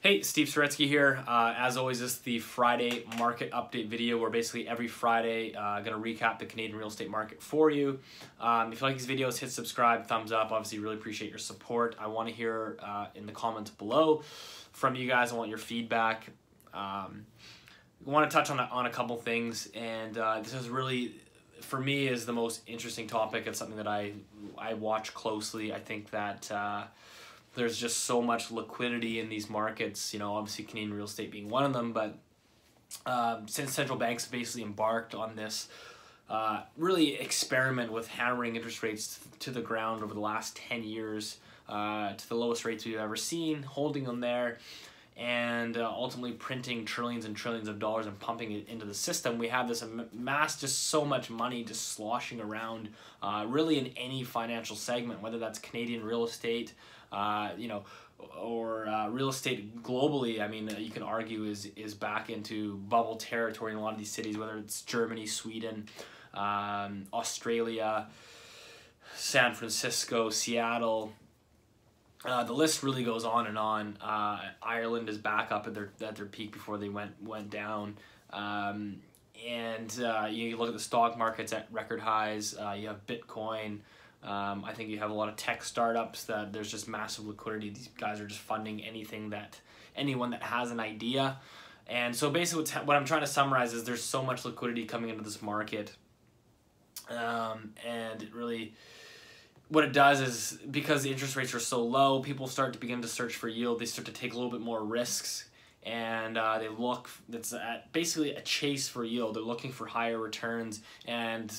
Hey, Steve Saretsky here. As always, this is the Friday market update video where basically every Friday going to recap the Canadian real estate market for you. If you like these videos, hit subscribe, thumbs up. Obviously, really appreciate your support. I want to hear in the comments below from you guys. I want your feedback. I want to touch on a couple things, and this is really, for me, is the most interesting topic. It's something that I watch closely. I think that there's just so much liquidity in these markets, you know, obviously Canadian real estate being one of them, but since central banks basically embarked on this really experiment with hammering interest rates to the ground over the last 10 years, to the lowest rates we've ever seen, holding them there, and ultimately printing trillions and trillions of dollars and pumping it into the system, we have this just so much money just sloshing around really in any financial segment, whether that's Canadian real estate, or real estate globally. I mean, you can argue is back into bubble territory in a lot of these cities, whether it's Germany, Sweden, Australia, San Francisco, Seattle. The list really goes on and on. Ireland is back up at their peak before they went down. You look at the stock markets at record highs. You have Bitcoin. I think you have a lot of tech startups that there's just massive liquidity. These guys are just funding anyone that has an idea. And so basically what I'm trying to summarize is there's so much liquidity coming into this market. And it really, what it does is, because the interest rates are so low, people start to begin to search for yield. They start to take a little bit more risks, and it's basically a chase for yield. They're looking for higher returns, and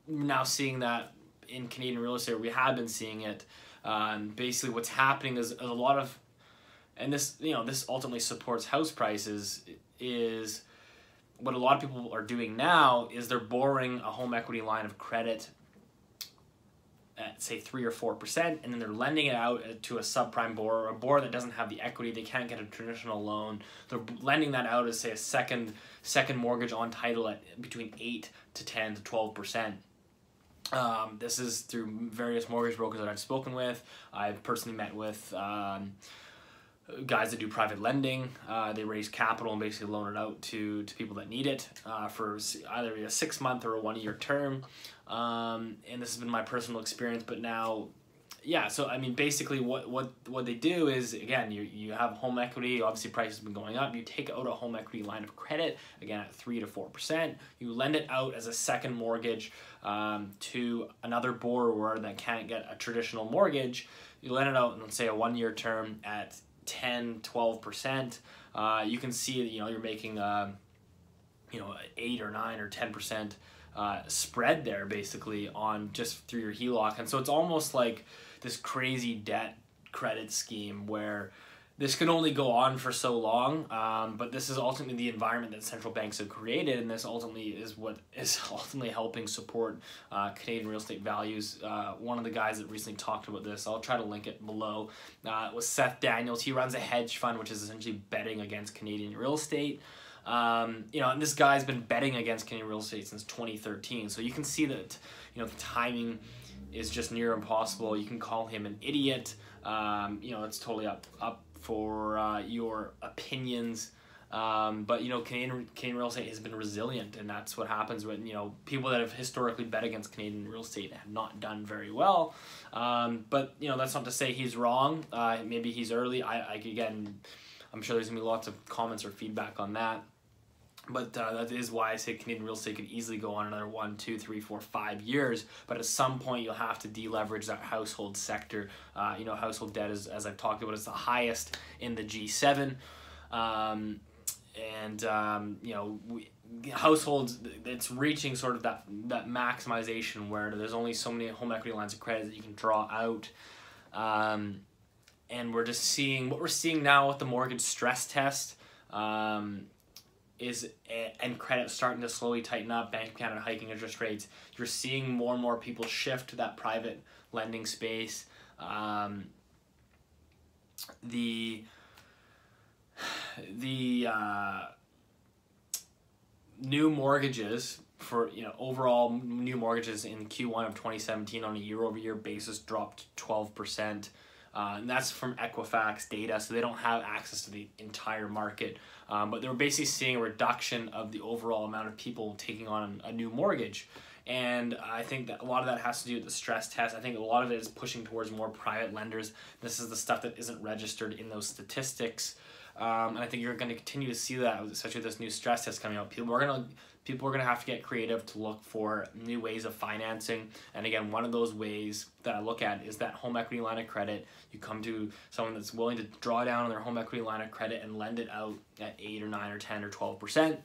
now seeing that in Canadian real estate, we have been seeing it. Basically what's happening is a lot of, and this ultimately supports house prices, is what a lot of people are doing now is they're borrowing a home equity line of credit at say 3 or 4%, and then they're lending it out to a subprime borrower, a borrower that doesn't have the equity, they can't get a traditional loan. They're lending that out as say a second mortgage on title at between 8 to 10 to 12%. This is through various mortgage brokers that I've spoken with. I've personally met with guys that do private lending. They raise capital and basically loan it out to people that need it for either a 6-month or a 1-year term. And this has been my personal experience, but now, yeah, so I mean, basically what they do is, again, you have home equity. Obviously prices have been going up. You take out a home equity line of credit, again at 3 to 4%. You lend it out as a second mortgage to another borrower that can't get a traditional mortgage. You lend it out in, say, a 1-year term at 10, 12%. You can see, you're making 8 or 9 or 10% spread there, basically, on just through your HELOC. And so it's almost like this crazy debt credit scheme where this can only go on for so long, but this is ultimately the environment that central banks have created, and this ultimately is what is ultimately helping support Canadian real estate values. One of the guys that recently talked about this, I'll try to link it below, was Seth Daniels. He runs a hedge fund, which is essentially betting against Canadian real estate. And this guy's been betting against Canadian real estate since 2013. So you can see that, the timing is just near impossible. You can call him an idiot. It's totally up for your opinions. But Canadian real estate has been resilient, and that's what happens when people that have historically bet against Canadian real estate have not done very well. But that's not to say he's wrong. Maybe he's early. Again, I'm sure there's gonna be lots of comments or feedback on that. But that is why I say Canadian real estate could easily go on another 1, 2, 3, 4, 5 years. But at some point, you'll have to deleverage that household sector. Household debt, as I've talked about, is the highest in the G7. Households, it's reaching sort of that maximization where there's only so many home equity lines of credit that you can draw out. And we're just seeing what we're seeing now with the mortgage stress test. And credit starting to slowly tighten up, Bank of Canada hiking interest rates. You're seeing more and more people shift to that private lending space. The new mortgages for overall new mortgages in Q1 of 2017 on a year-over-year basis dropped 12%. And that's from Equifax data, so they don't have access to the entire market. But they were basically seeing a reduction of the overall amount of people taking on a new mortgage. And I think that a lot of that has to do with the stress test. I think a lot of it is pushing towards more private lenders. This is the stuff that isn't registered in those statistics. And I think you're going to continue to see that, especially with this new stress test coming out. People are going to have to get creative to look for new ways of financing. And again, one of those ways that I look at is that home equity line of credit. You come to someone that's willing to draw down on their home equity line of credit and lend it out at 8 or 9 or 10 or 12%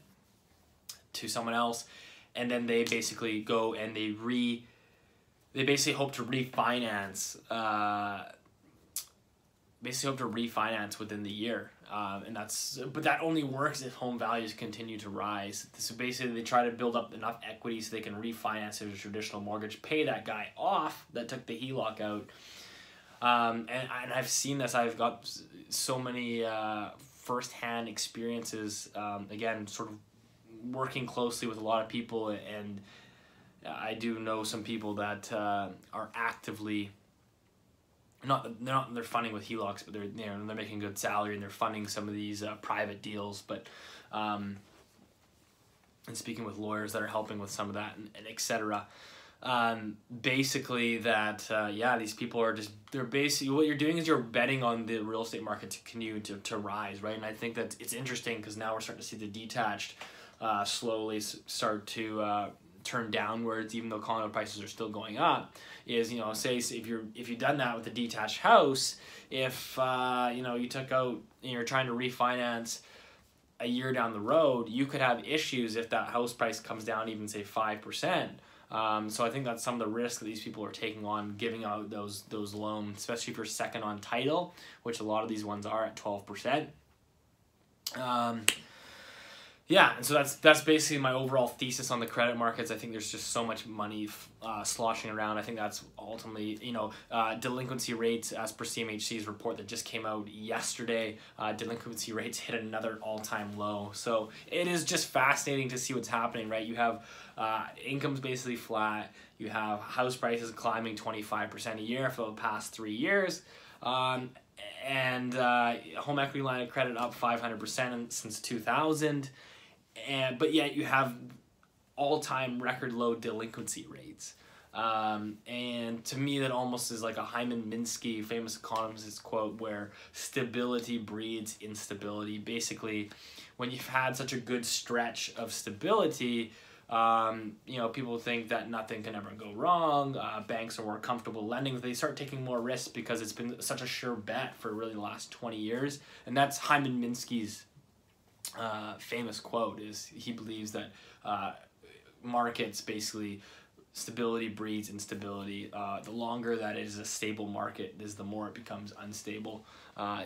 to someone else. And then they basically go and they basically hope to refinance, within the year. But that only works if home values continue to rise. So basically they try to build up enough equity so they can refinance their traditional mortgage, pay that guy off that took the HELOC out. And I've seen this. I've got so many firsthand experiences, again, sort of working closely with a lot of people, and I do know some people that are actively they're funding with HELOCs, but they're making good salary and they're funding some of these private deals. But and speaking with lawyers that are helping with some of that and etc. Basically that these people are they're basically, what you're doing is you're betting on the real estate market to continue to rise, right? And I think that it's interesting because now we're starting to see the detached slowly start to turn downwards, even though condo prices are still going up. Is, say if you've done that with a detached house, if you took out and you're trying to refinance a year down the road, you could have issues if that house price comes down even say 5%. So I think that's some of the risk that these people are taking on, giving out those loans, especially for second on title, which a lot of these ones are at 12%. And so that's basically my overall thesis on the credit markets. I think there's just so much money sloshing around. I think that's ultimately, delinquency rates, as per CMHC's report that just came out yesterday, delinquency rates hit another all-time low. So it is just fascinating to see what's happening, right? You have incomes basically flat. You have house prices climbing 25% a year for the past 3 years. And home equity line of credit up 500% since 2000. But yet you have all-time record low delinquency rates. And to me, that almost is like a Hyman Minsky, famous economist quote, where stability breeds instability. Basically, when you've had such a good stretch of stability, people think that nothing can ever go wrong. Banks are more comfortable lending. They start taking more risks because it's been such a sure bet for really the last 20 years. And that's Hyman Minsky's famous quote, is he believes that markets, basically stability breeds instability. The longer that it is a stable market is the more it becomes unstable.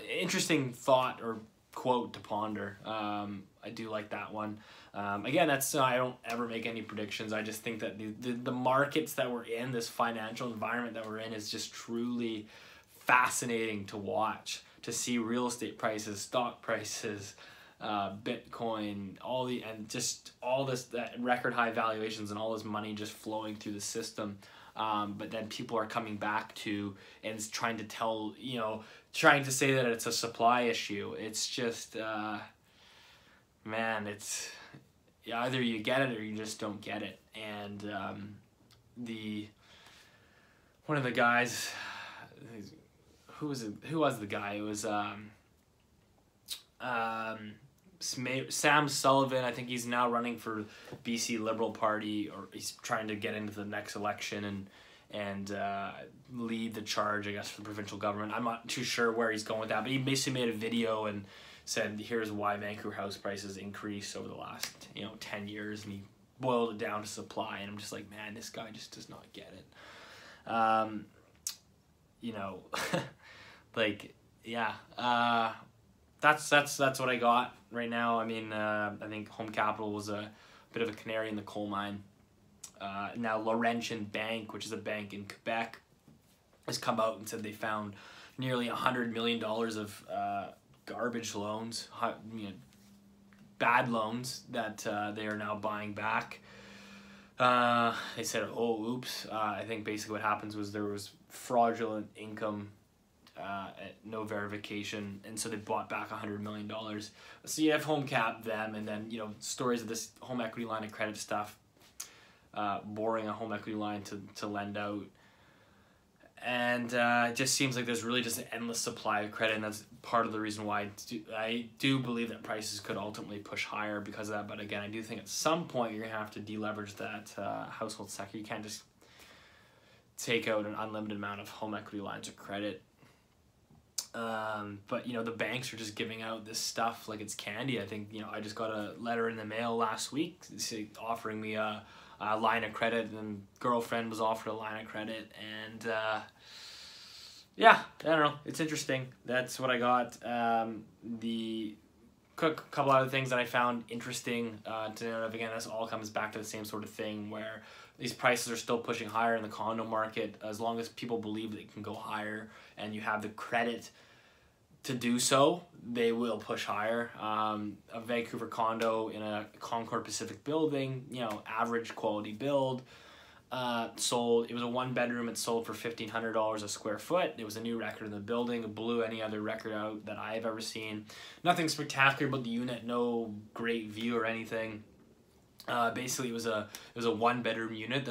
Interesting thought or quote to ponder. I do like that one. Again, I don't ever make any predictions. I just think that the markets that we're in, this financial environment that we're in, is just truly fascinating to watch, to see real estate prices, stock prices, Bitcoin, all this record high valuations and all this money just flowing through the system. But then people are coming back to and trying to say that it's a supply issue. It's just, it's either you get it or you just don't get it. And one of the guys, who was the guy? It was Sam Sullivan. I think he's now running for BC Liberal Party, or he's trying to get into the next election and lead the charge, I guess, for the provincial government. I'm not too sure where he's going with that, but he basically made a video and said, here's why Vancouver house prices increased over the last 10 years, and he boiled it down to supply. And I'm just like, man, this guy just does not get it. That's what I got right now. I mean, I think Home Capital was a bit of a canary in the coal mine. Now Laurentian Bank, which is a bank in Quebec, has come out and said they found nearly $100 million of garbage loans, bad loans that they are now buying back. They said, oh, oops. I think basically what happens was there was fraudulent income at no verification, and so they bought back $100 million. So you have home cap them, and then, you know, stories of this home equity line of credit stuff, borrowing a home equity line to lend out. And it just seems like there's really just an endless supply of credit, and that's part of the reason why I do believe that prices could ultimately push higher because of that. But again, I do think at some point you're going to have to deleverage that household sector. You can't just take out an unlimited amount of home equity lines of credit. But, you know, the banks are just giving out this stuff like it's candy. I think, you know, I just got a letter in the mail last week offering me a line of credit, and girlfriend was offered a line of credit, and yeah, I don't know, it's interesting. That's what I got. The couple other things that I found interesting to note, again, this all comes back to the same sort of thing where these prices are still pushing higher in the condo market. As long as people believe that it can go higher and you have the credit to do so, they will push higher. A Vancouver condo in a Concord Pacific building, you know, average quality build, sold. It was a 1-bedroom. It sold for $1,500 a square foot. It was a new record in the building. It blew any other record out that I've ever seen. Nothing spectacular about the unit. No great view or anything. Basically, it was a 1-bedroom unit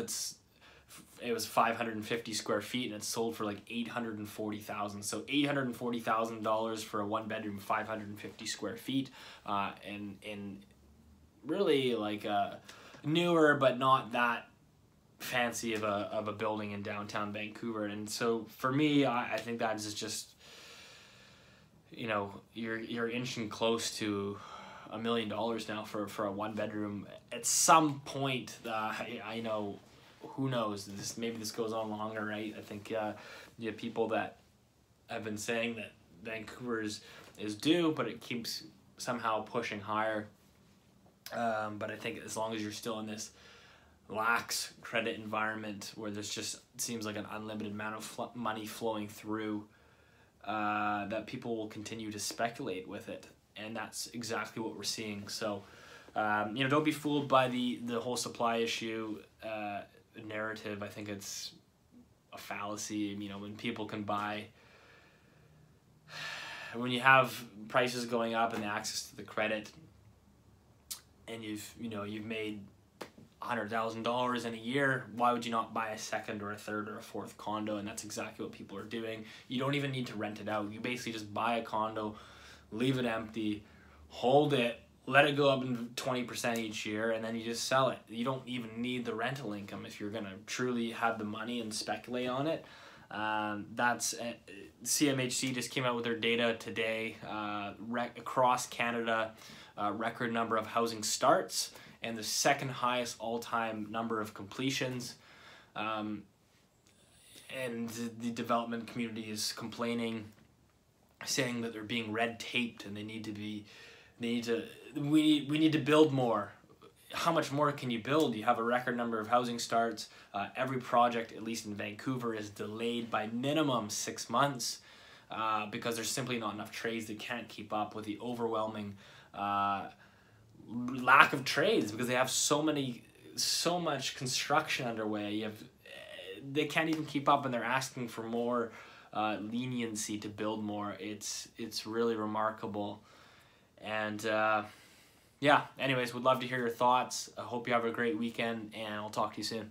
it was 550 square feet, and it sold for like $840,000. So $840,000 for a 1-bedroom, 550 square feet, and really like a newer but not that fancy of a building in downtown Vancouver. And so for me, I think that is just, you know, you're inching close to $1 million now for a 1-bedroom. At some point, I know. Who knows? Maybe this goes on longer, right? I think you have people that have been saying that Vancouver is due, but it keeps somehow pushing higher. But I think as long as you're still in this lax credit environment where there's just seems like an unlimited amount of money flowing through, that people will continue to speculate with it, and that's exactly what we're seeing. So, you know, don't be fooled by the whole supply issue narrative. I think it's a fallacy. You know, when people can buy, when you have prices going up and the access to the credit, and you've made $100,000 in a year, why would you not buy a second or a third or a fourth condo? And that's exactly what people are doing. You don't even need to rent it out. You basically just buy a condo, leave it empty, hold it, let it go up in 20% each year, and then you just sell it. You don't even need the rental income if you're going to truly have the money and speculate on it. That's CMHC just came out with their data today. Across Canada, record number of housing starts and the second highest all-time number of completions. And the development community is complaining, saying that they're being red taped and we need to build more. How much more can you build? You have a record number of housing starts. Every project, at least in Vancouver, is delayed by minimum 6 months because there's simply not enough trades. They can't keep up with the overwhelming lack of trades because they have so much construction underway. They can't even keep up, and they're asking for more leniency to build more. It's really remarkable. And yeah, anyways, would love to hear your thoughts. I hope you have a great weekend, and I'll talk to you soon.